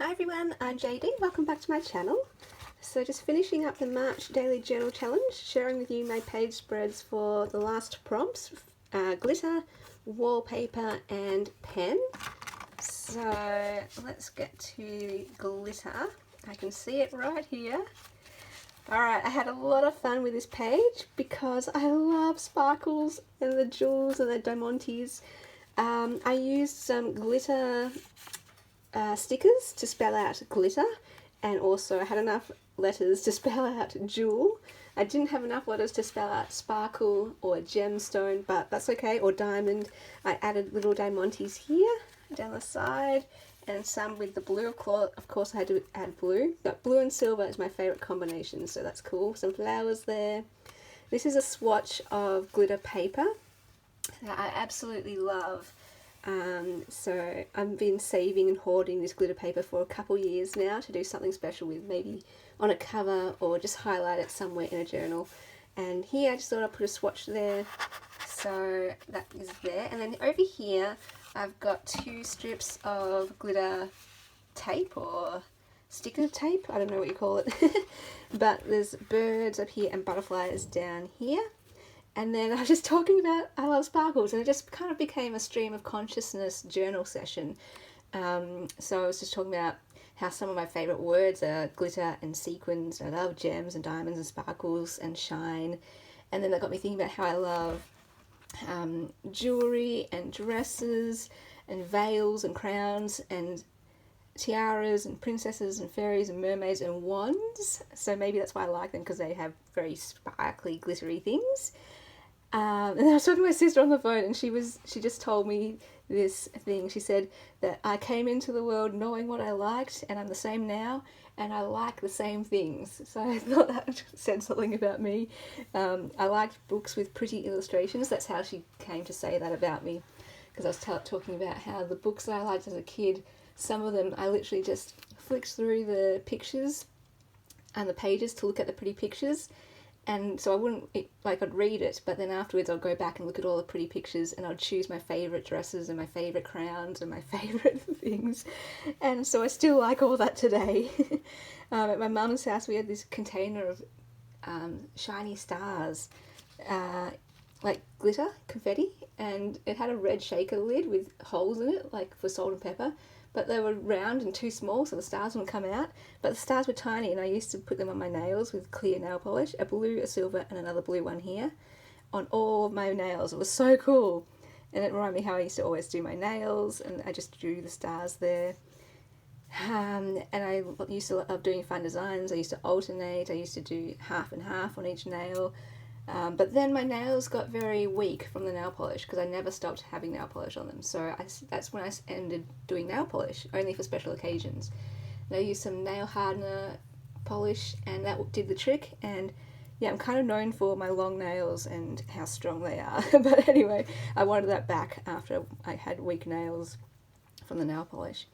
Hi everyone, I'm JD. Welcome back to my channel. So just finishing up the March Daily Journal Challenge, sharing with you my page spreads for the last prompts, glitter, wallpaper and pen. So let's get to glitter. I can see it right here. Alright, I had a lot of fun with this page because I love sparkles and the jewels and the diamantes. I used some glitter stickers to spell out glitter, and also I had enough letters to spell out jewel. I didn't have enough letters to spell out sparkle or gemstone, but that's okay, or diamond. I added little diamantes here down the side and some with the blue. Of course I had to add blue, but blue and silver is my favourite combination, so that's cool. Some flowers there. This is a swatch of glitter paper that I absolutely love. So I've been saving and hoarding this glitter paper for a couple years now to do something special with, maybe on a cover or just highlight it somewhere in a journal. And here I just thought I'd put a swatch there, so that is there. And then over here I've got two strips of glitter tape or sticker tape, I don't know what you call it. But there's birds up here and butterflies down here. And then I was just talking about I love sparkles, and it just kind of became a stream of consciousness journal session. So I was just talking about how some of my favourite words are glitter and sequins. I love gems and diamonds and sparkles and shine. And then that got me thinking about how I love jewellery and dresses and veils and crowns and tiaras and princesses and fairies and mermaids and wands. So maybe that's why I like them, because they have very sparkly, glittery things. And I was talking to my sister on the phone, and she just told me this thing. She said that I came into the world knowing what I liked, and I'm the same now, and I like the same things. So I thought that said something about me. I liked books with pretty illustrations. That's how she came to say that about me, because I was talking about how the books that I liked as a kid, some of them I literally just flicked through the pictures and the pages to look at the pretty pictures. And so I wouldn't, I'd read it, but then afterwards I'd go back and look at all the pretty pictures, and I'd choose my favourite dresses and my favourite crowns and my favourite things. And so I still like all that today. At my mum's house we had this container of shiny stars, like glitter, confetti, and it had a red shaker lid with holes in it, like for salt and pepper. But they were round and too small, so the stars wouldn't come out. But the stars were tiny, and I used to put them on my nails with clear nail polish, a blue, a silver, and another blue one here, on all of my nails. It was so cool. And it reminded me how I used to always do my nails, and I just drew the stars there. And I used to love doing fun designs. I used to alternate. I used to do half and half on each nail. But then my nails got very weak from the nail polish, because I never stopped having nail polish on them. So that's when I ended doing nail polish, only for special occasions. And I used some nail hardener polish, and that did the trick. And yeah, I'm kind of known for my long nails and how strong they are. But anyway, I wanted that back after I had weak nails from the nail polish.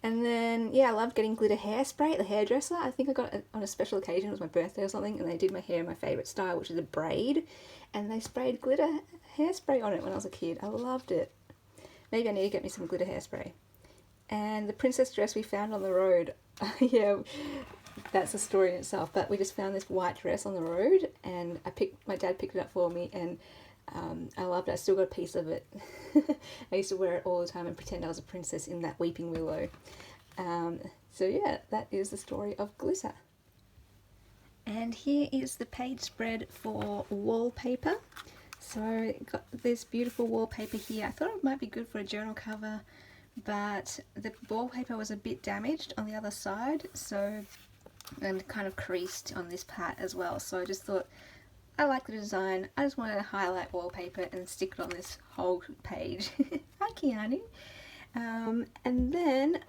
And then, yeah, I loved getting glitter hairspray at the hairdresser. I think I got it on a special occasion. It was my birthday or something, and they did my hair in my favourite style, which is a braid. And they sprayed glitter hairspray on it when I was a kid. I loved it. Maybe I need to get me some glitter hairspray. And the princess dress we found on the road. Yeah, that's a story in itself. But we just found this white dress on the road, and my dad picked it up for me, and I loved it. I still got a piece of it. I used to wear it all the time and pretend I was a princess in that weeping willow. So yeah, that is the story of glitter. And here is the page spread for wallpaper. So got this beautiful wallpaper here. I thought it might be good for a journal cover, but the wallpaper was a bit damaged on the other side, and kind of creased on this part as well. So I just thought, I like the design. I just wanted to highlight wallpaper and stick it on this whole page. Hi, Keanu. And then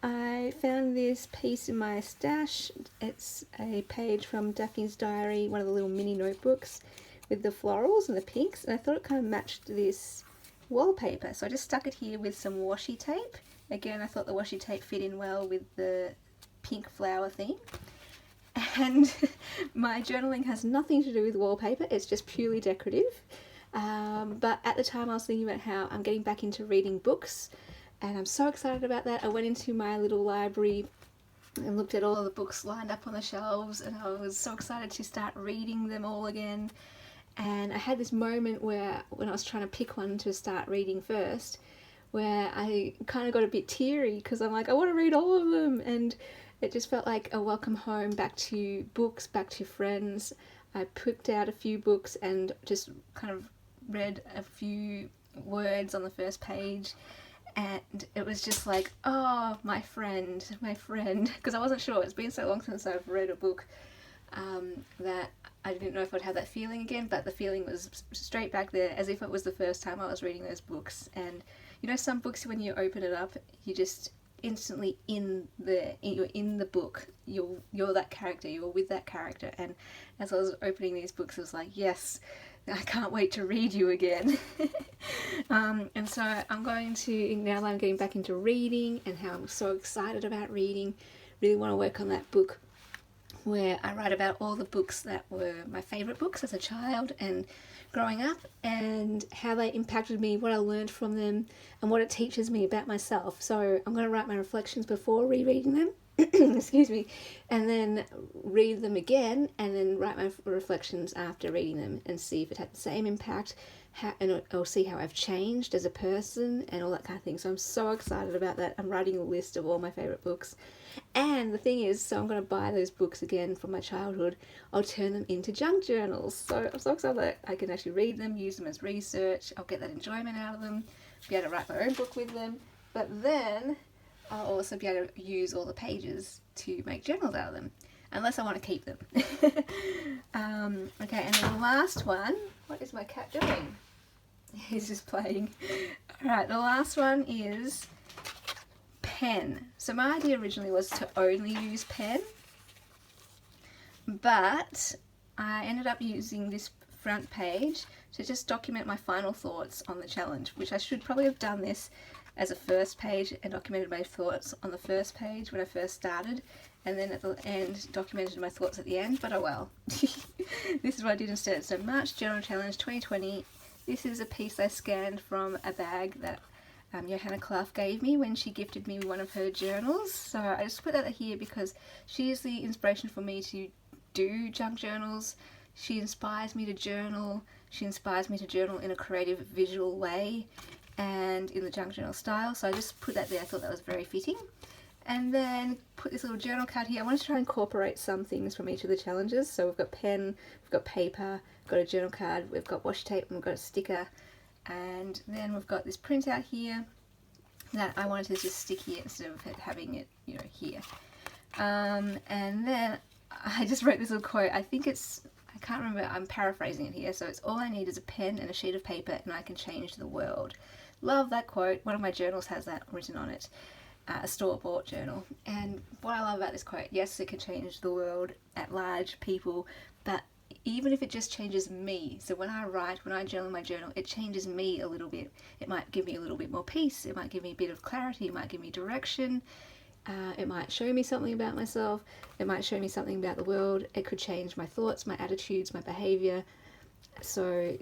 I found this piece in my stash. It's a page from Daphne's Diary, one of the little mini notebooks with the florals and the pinks, and I thought it kind of matched this wallpaper. So I just stuck it here with some washi tape. Again, I thought the washi tape fit in well with the pink flower theme. And my journaling has nothing to do with wallpaper, it's just purely decorative. But at the time I was thinking about how I'm getting back into reading books, and I'm so excited about that. I went into my little library and looked at all of the books lined up on the shelves, and I was so excited to start reading them all again. And I had this moment where, when I was trying to pick one to start reading first, where I kind of got a bit teary because I'm like, I want to read all of them, and it just felt like a welcome home back to books, back to friends. I picked out a few books and just kind of read a few words on the first page, and it was just like, oh, my friend, because I wasn't sure. It's been so long since I've read a book that I didn't know if I'd have that feeling again, but the feeling was straight back there, as if it was the first time I was reading those books. And you know, some books, when you open it up, you just instantly you're in the book, you're that character, you're with that character. And as I was opening these books, I was like, yes, I can't wait to read you again. And so I'm going to, now that I'm getting back into reading and how I'm so excited about reading, really want to work on that book where I write about all the books that were my favourite books as a child and growing up, and how they impacted me, what I learned from them, and what it teaches me about myself. So I'm going to write my reflections before rereading them, excuse me, and then read them again, and then write my reflections after reading them and see if it had the same impact, and I'll see how I've changed as a person and all that kind of thing. So I'm so excited about that. I'm writing a list of all my favourite books. And the thing is, so I'm going to buy those books again from my childhood. I'll turn them into junk journals. So I'm so excited that I can actually read them, use them as research. I'll get that enjoyment out of them, be able to write my own book with them. But then I'll also be able to use all the pages to make journals out of them, unless I want to keep them. Okay, and then the last one, what is my cat doing? He's just playing. Alright, the last one is pen. So my idea originally was to only use pen, but I ended up using this front page to just document my final thoughts on the challenge, which I should probably have done this as a first page and documented my thoughts on the first page when I first started, and then at the end documented my thoughts at the end, but oh well. This is what I did instead. So March Journal Challenge 2020. This is a piece I scanned from a bag that Johanna Clough gave me when she gifted me one of her journals. So I just put that here because she is the inspiration for me to do junk journals. She inspires me to journal. She inspires me to journal in a creative visual way and in the junk journal style. So I just put that there. I thought that was very fitting. And then put this little journal card here. I wanted to try and incorporate some things from each of the challenges. So we've got pen, we've got paper, we've got a journal card, we've got washi tape, and we've got a sticker. And then we've got this printout here that I wanted to just stick here instead of having it, you know, here. And then I just wrote this little quote. I think it's, I can't remember, I'm paraphrasing it here. So it's, all I need is a pen and a sheet of paper and I can change the world. Love that quote. One of my journals has that written on it. A store-bought journal. And what I love about this quote, yes, it can change the world at large, people, but even if it just changes me, so when I write, when I journal in my journal, it changes me a little bit. It might give me a little bit more peace, it might give me a bit of clarity, it might give me direction, it might show me something about myself, it might show me something about the world, it could change my thoughts, my attitudes, my behaviour. So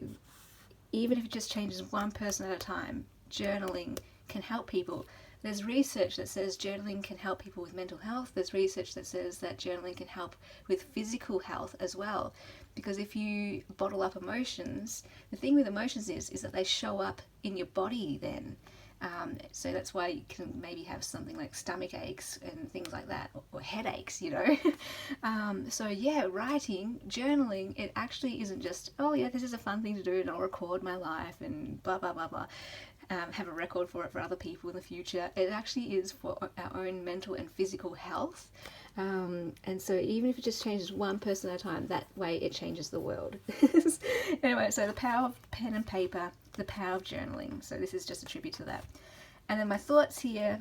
even if it just changes one person at a time, journaling can help people. There's research that says journaling can help people with mental health. There's research that says that journaling can help with physical health as well. Because if you bottle up emotions, the thing with emotions is that they show up in your body then. So that's why you can maybe have something like stomach aches and things like that, or headaches, you know. So yeah, writing, journaling, it actually isn't just, oh yeah, this is a fun thing to do and I'll record my life and blah, blah, blah, blah. Have a record for it for other people in the future. It actually is for our own mental and physical health. And so even if it just changes one person at a time, that way it changes the world. Anyway, so the power of pen and paper, the power of journaling. So this is just a tribute to that. And then my thoughts here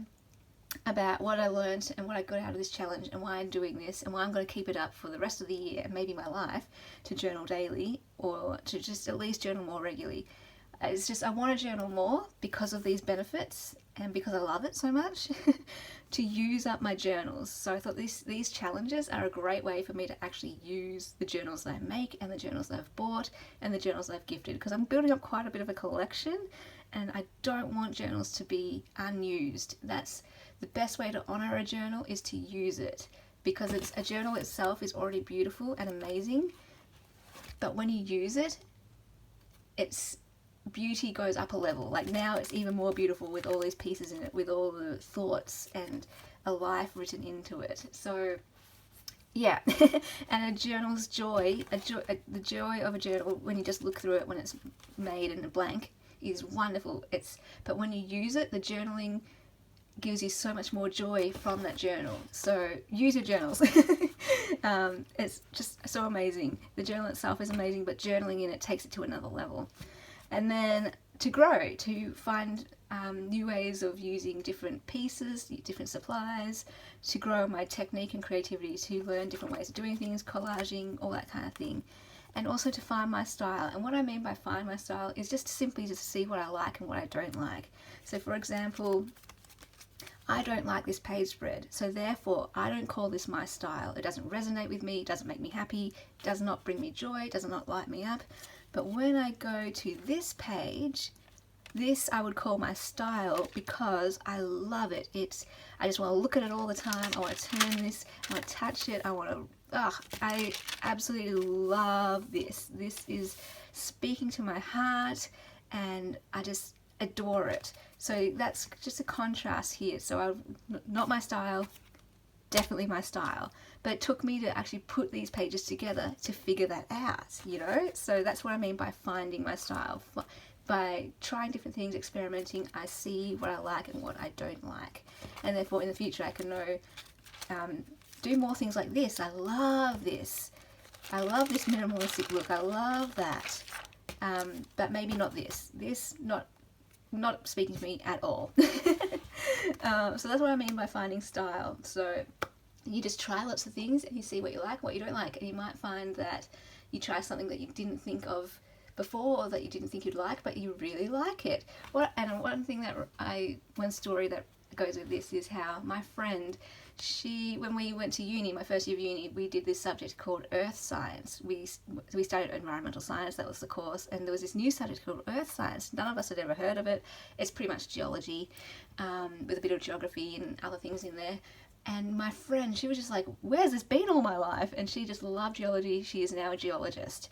about what I learned and what I got out of this challenge and why I'm doing this and why I'm going to keep it up for the rest of the year and maybe my life, to journal daily or to just at least journal more regularly. It's just I want to journal more because of these benefits and because I love it so much to use up my journals. So I thought these challenges are a great way for me to actually use the journals that I make and the journals that I've bought and the journals that I've gifted, because I'm building up quite a bit of a collection and I don't want journals to be unused. That's the best way to honor a journal, is to use it, because a journal itself is already beautiful and amazing, but when you use it, its beauty goes up a level. Like now it's even more beautiful with all these pieces in it, with all the thoughts and a life written into it. So yeah. And a journal's joy, the joy of a journal when you just look through it when it's made in a blank is wonderful. But when you use it, the journaling gives you so much more joy from that journal. So use your journals. It's just so amazing. The journal itself is amazing, but journaling in it takes it to another level. And then to grow, to find new ways of using different pieces, different supplies, to grow my technique and creativity, to learn different ways of doing things, collaging, all that kind of thing. And also to find my style. And what I mean by find my style is just simply to see what I like and what I don't like. So for example, I don't like this page spread, so therefore I don't call this my style. It doesn't resonate with me, it doesn't make me happy, it does not bring me joy, it does not light me up. But when I go to this page, this I would call my style, because I love it. I just want to look at it all the time. I want to turn this, I want to touch it, I absolutely love this. This is speaking to my heart, and I just adore it. So that's just a contrast here. So not my style, definitely my style. But it took me to actually put these pages together to figure that out, you know? So that's what I mean by finding my style. By trying different things, experimenting, I see what I like and what I don't like. And therefore in the future I can know, do more things like this. I love this. I love this minimalistic look. I love that. But maybe not this. This, not speaking to me at all. So that's what I mean by finding style. So you just try lots of things and you see what you like, what you don't like, and you might find that you try something that you didn't think of before, or that you didn't think you'd like, but you really like it. One story that goes with this is how my friend, when we went to uni, my first year of uni, we did this subject called Earth Science. We studied environmental science, that was the course, and there was this new subject called Earth Science. None of us had ever heard of it. It's pretty much geology, with a bit of geography and other things in there. And my friend, she was just like, where's this been all my life? And she just loved geology. She is now a geologist.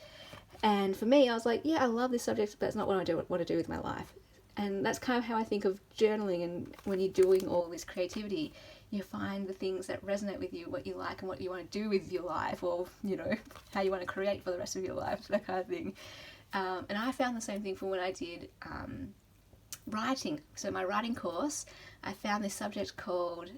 And for me, I was like, yeah, I love this subject, but it's not what I want to do with my life. And that's kind of how I think of journaling. And when you're doing all this creativity, you find the things that resonate with you, what you like and what you want to do with your life, or, you know, how you want to create for the rest of your life, that kind of thing. And I found the same thing for when I did writing. So my writing course, I found this subject called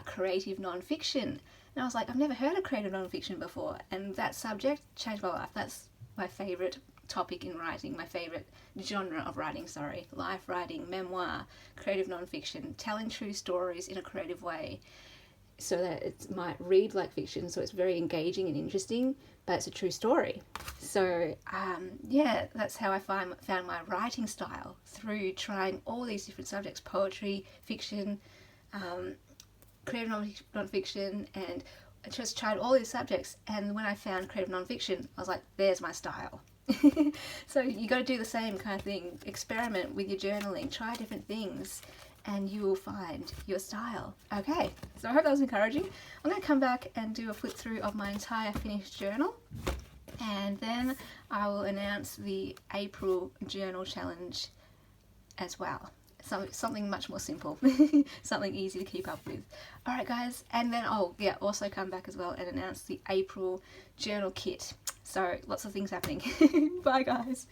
creative non-fiction. And I was like, I've never heard of creative non-fiction before. And that subject changed my life. That's my favourite topic in writing, my favourite genre of writing, life writing, memoir, creative non-fiction, telling true stories in a creative way so that it might read like fiction, so it's very engaging and interesting, but it's a true story. So yeah, that's how I found my writing style, through trying all these different subjects: poetry, fiction, creative non-fiction, and I just tried all these subjects. And when I found creative non-fiction, I was like, there's my style. So you got to do the same kind of thing. Experiment with your journaling, try different things, and you will find your style. Okay, so I hope that was encouraging. I'm going to come back and do a flip through of my entire finished journal, and then I will announce the April journal challenge as well. Something much more simple, something easy to keep up with. Alright guys, and then I'll also come back as well and announce the April journal kit. So lots of things happening. Bye guys.